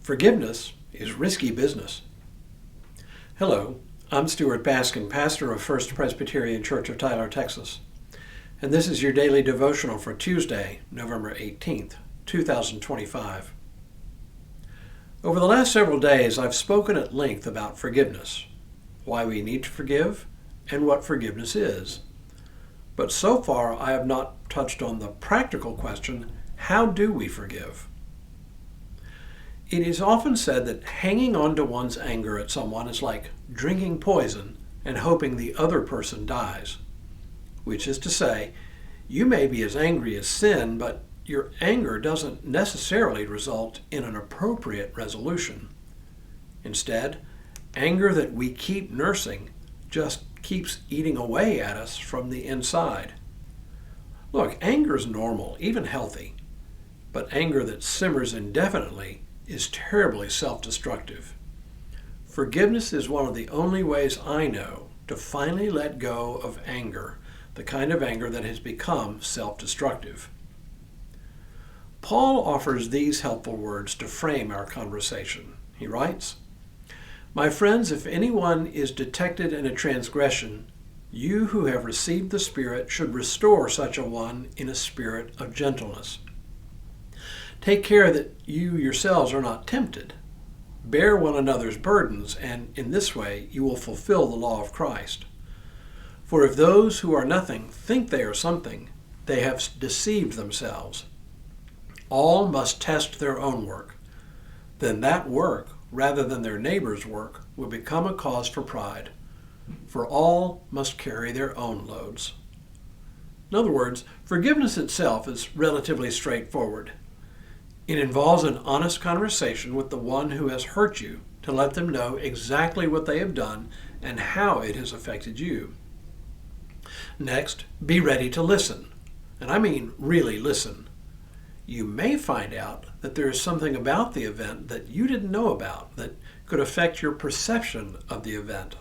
Forgiveness is risky business. Hello, I'm Stuart Baskin, pastor of First Presbyterian Church of Tyler, Texas, and this is your daily devotional for Tuesday, November 18th, 2025. Over the last several days, I've spoken at length about forgiveness, why we need to forgive, and what forgiveness is. But so far, I have not touched on the practical question, how do we forgive? It is often said that hanging on to one's anger at someone is like drinking poison and hoping the other person dies. Which is to say, you may be as angry as sin, but your anger doesn't necessarily result in an appropriate resolution. Instead, anger that we keep nursing just keeps eating away at us from the inside. Look, anger is normal, even healthy, but anger that simmers indefinitely is terribly self-destructive. Forgiveness is one of the only ways I know to finally let go of anger, the kind of anger that has become self-destructive. Paul offers these helpful words to frame our conversation. He writes, "My friends, if anyone is detected in a transgression, you who have received the Spirit should restore such a one in a spirit of gentleness. Take care that you yourselves are not tempted. Bear one another's burdens, and in this way you will fulfill the law of Christ. For if those who are nothing think they are something, they have deceived themselves. All must test their own work. Then that work, rather than their neighbor's work, will become a cause for pride. For all must carry their own loads." In other words, forgiveness itself is relatively straightforward. It involves an honest conversation with the one who has hurt you to let them know exactly what they have done and how it has affected you. Next, be ready to listen. And I mean really listen. You may find out that there is something about the event that you didn't know about that could affect your perception of the event.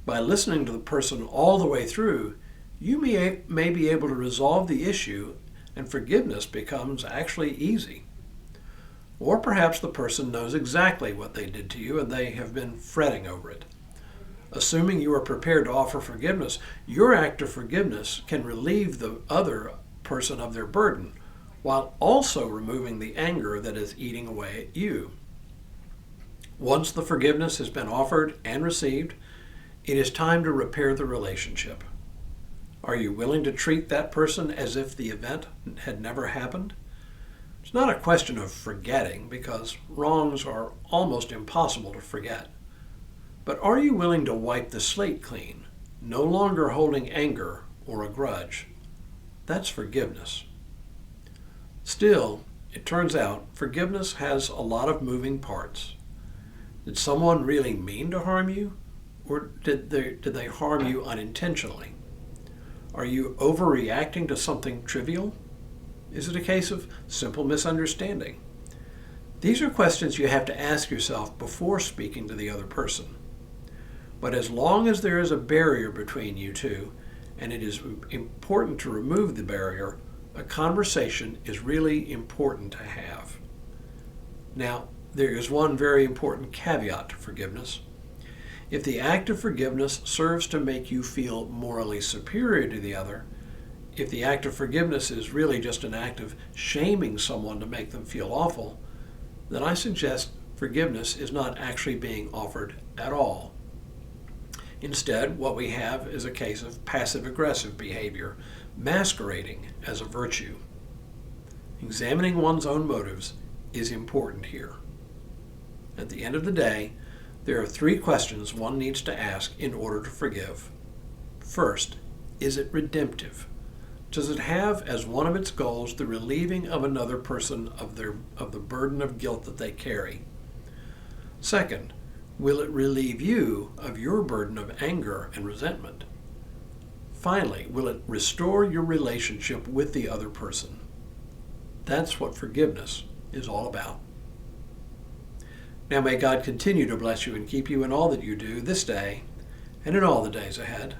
By listening to the person all the way through, you may be able to resolve the issue and forgiveness becomes actually easy. Or perhaps the person knows exactly what they did to you and they have been fretting over it. Assuming you are prepared to offer forgiveness, your act of forgiveness can relieve the other person of their burden, while also removing the anger that is eating away at you. Once the forgiveness has been offered and received, it is time to repair the relationship. Are you willing to treat that person as if the event had never happened? It's not a question of forgetting, because wrongs are almost impossible to forget. But are you willing to wipe the slate clean, no longer holding anger or a grudge? That's forgiveness. Still, it turns out forgiveness has a lot of moving parts. Did someone really mean to harm you, or did they harm you unintentionally? Are you overreacting to something trivial? Is it a case of simple misunderstanding? These are questions you have to ask yourself before speaking to the other person. But as long as there is a barrier between you two, and it is important to remove the barrier, a conversation is really important to have. Now, there is one very important caveat to forgiveness. If the act of forgiveness serves to make you feel morally superior to the other, if the act of forgiveness is really just an act of shaming someone to make them feel awful, then I suggest forgiveness is not actually being offered at all. Instead, what we have is a case of passive-aggressive behavior masquerading as a virtue. Examining one's own motives is important here. At the end of the day, there are 3 questions one needs to ask in order to forgive. First, is it redemptive? Does it have as one of its goals the relieving of another person of the burden of guilt that they carry? Second, will it relieve you of your burden of anger and resentment? Finally, will it restore your relationship with the other person? That's what forgiveness is all about. Now may God continue to bless you and keep you in all that you do this day and in all the days ahead.